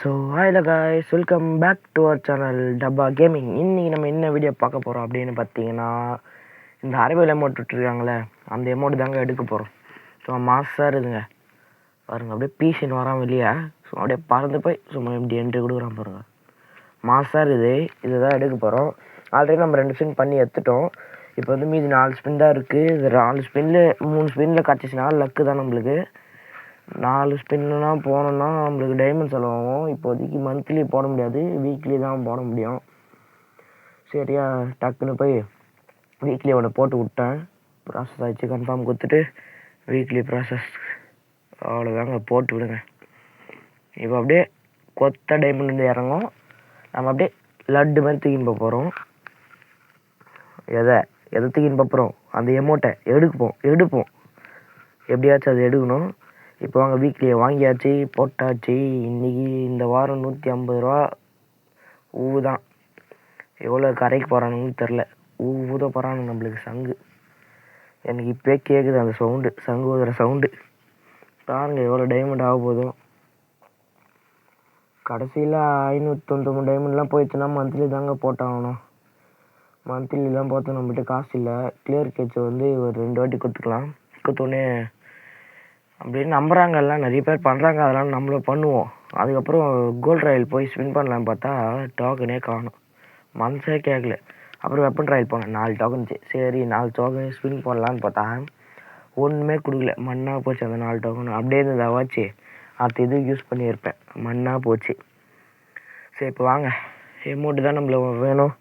So hi all guys, welcome back to our channel Dabba gaming. இன்றைக்கி நம்ம என்ன வீடியோ பார்க்க போகிறோம் அப்படின்னு பார்த்தீங்கன்னா, இந்த அரபியில் எமௌண்ட் விட்டுருக்காங்களே அந்த எமௌண்ட் தாங்க எடுக்க போகிறோம். ஸோ மாசாக இருக்குங்க பாருங்கள், அப்படியே பீஷன் வரான் வெளியே. ஸோ அப்படியே பறந்து போய் சும்மா இப்படி என்ட்ரி கொடுக்குறான் பாருங்கள், மாசாக இருக்குது. இதை தான் எடுக்க போகிறோம். ஆல்ரெடி நம்ம 2 ஸ்பின் பண்ணி எடுத்துட்டோம். இப்போ வந்து மீதி 4 ஸ்பின் தான் இருக்குது. இது 4 ஸ்பின்னில் 3 ஸ்பின்னில் கிடச்சிச்சின்னா லக்கு தான் நம்மளுக்கு. 4 ஸ்பின்னா போனோம்னா நம்மளுக்கு டைமண்ட் செலவாகும். இப்போதைக்கு மந்த்லி போட முடியாது, வீக்லி தான் போட முடியும். சரியா, டக்குன்னு போய் வீக்லி ஒன்று போட்டு விட்டேன். ப்ராசஸ் ஆகிடுச்சு, கன்ஃபார்ம் கொடுத்துட்டு வீக்லி ப்ராசஸ் அவ்வளோதாங்க, போட்டு விடுங்க. இப்போ அப்படியே கொத்த டைமண்ட் வந்து இறங்கும். நம்ம அப்படியே லட்டு மாதிரி தூக்கின்னு போகிறோம். எதை தூக்கின்னு போகிறோம்? அந்த எமௌண்ட்டை எடுப்போம். எப்படியாச்சும் அது எடுக்கணும். இப்போ வாங்க, வீக்லியை வாங்கியாச்சு, போட்டாச்சு. இன்றைக்கி இந்த வாரம் 150 ரூபா ஊவு தான். எவ்வளோ கரைக்கு போகிறானுங்கன்னு தெரில. ஊத போகிறானுங்க நம்மளுக்கு சங்கு. எனக்கு இப்போயே கேட்குது அந்த சவுண்டு, சங்கு ஊதுற சவுண்டு. பாருங்க எவ்வளோ டைமண்ட் ஆக போதும். கடைசியில் 599 டைமண்ட்லாம் போயிடுச்சுன்னா மந்த்லி தாங்க போட்டாகணும். மந்த்லிலாம் போட்டு நம்மகிட்ட காசு இல்லை. கிளியர் கேட்சை வந்து ஒரு 2 வாட்டி கொடுத்துக்கலாம். கொடுத்தோடனே அப்படின்னு நம்புகிறாங்க, எல்லாம் நிறைய பேர் பண்ணுறாங்க. அதெல்லாம் நம்மளும் பண்ணுவோம். அதுக்கப்புறம் கோல்ட் ராயல் போய் ஸ்பின் பண்ணலான்னு பார்த்தா டோக்கனே காணும். மனசே கேட்கல. அப்புறம் வெப்பன் ராயல் போனேன், 4 டோக்கன்ச்சு. சரி 4 டோக்கன் ஸ்பின் பண்ணலான்னு பார்த்தா ஒன்றுமே கொடுக்கல, மண்ணாக போச்சு அந்த 4 டோக்கன். அப்படியே இருந்ததாவாச்சு அடுத்த இது யூஸ் பண்ணியிருப்பேன், மண்ணாக போச்சு. சரி இப்போ வாங்க, எமௌண்ட்டு தான் நம்மளுக்கு வேணும்.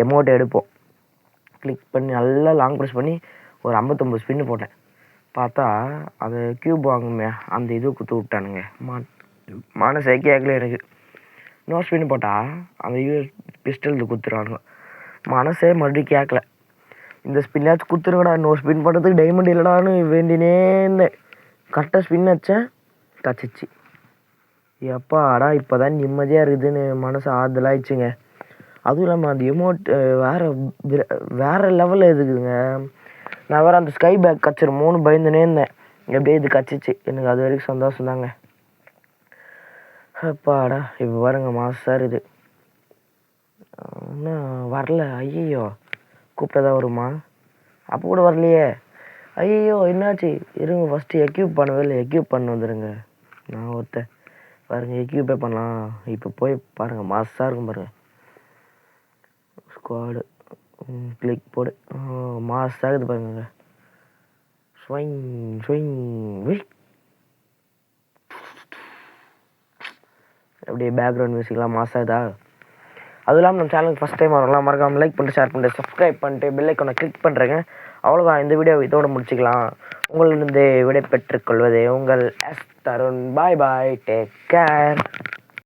எமௌண்ட் எடுப்போம். கிளிக் பண்ணி நல்லா லாங் ப்ரெஸ் பண்ணி ஒரு 59 ஸ்பின்னு போட்டேன். பார்த்தா அது க்யூப் வாங்குமே, அந்த இது குத்து விட்டானுங்க. மனசே கேட்கல எனக்கு. நோ ஸ்பின் போட்டால் அந்த பிஸ்டல் குத்துறானுங்க. மனசே மறுபடியும் கேட்கல. இந்த ஸ்பின்னாச்சும் குத்துருங்கடா, நோ ஸ்பின் பண்ணுறதுக்கு டைமண்ட் இல்லைடான்னு வேண்டினே இருந்தேன். கரெக்டாக ஸ்பின் வச்சேன், தச்சிச்சு. எப்பாடா இப்போ தான் நிம்மதியாக இருக்குதுன்னு மனசு ஆறுதலாகிடுச்சுங்க. அதுவும் இல்லாமல் அந்த எமௌண்ட் வேறு லெவலில் இருக்குதுங்க. நான் வேறு அந்த ஸ்கை பேக் கச்சிருமோன்னு பயந்துனே இருந்தேன். எப்படியே இது கச்சிச்சு, எனக்கு அது வரைக்கும் சந்தோஷம் தாங்க. அப்பாடா இப்போ பாருங்க, மாசாக இருக்குது. இன்னும் வரல. ஐயோ, கூப்பிட்டதா வருமா? அப்போ கூட வரலையே. ஐயோ என்னாச்சு? இருங்க, ஃபஸ்ட்டு எக்யூப் பண்ணவே இல்லை. எக்யூப் பண்ண வந்துடுங்க. நான் ஒருத்தன் பாருங்கள், எக்யூப்பே பண்ணலாம். இப்போ போய் பாருங்கள், மாசாக இருக்கும் பாருங்கள். ஸ்குவாடு கிளிக் போடு, மாசாக இருக்குது பாருங்க. ஸ்வைங் ஸ்வைங் வில் அப்படியே பேக்ரவுண்ட் மியூசிக்லாம் மாசாதா. அதுவும் இல்லாமல் நம்ம சேனலுக்கு ஃபஸ்ட் டைம் வரலாம், மறக்காமல் லைக் பண்ணிட்டு, ஷேர் பண்ணிட்டு, சப்ஸ்கிரைப் பண்ணிட்டு பெல் ஐக்கானை கிளிக் பண்ணுறேங்க. அவ்வளோதான், இந்த வீடியோ இதோட முடிச்சுக்கலாம். உங்களிருந்து விடை பெற்றுக்கொள்வது உங்கள் எஸ் தருண். பாய் பாய், டேக் கேர்.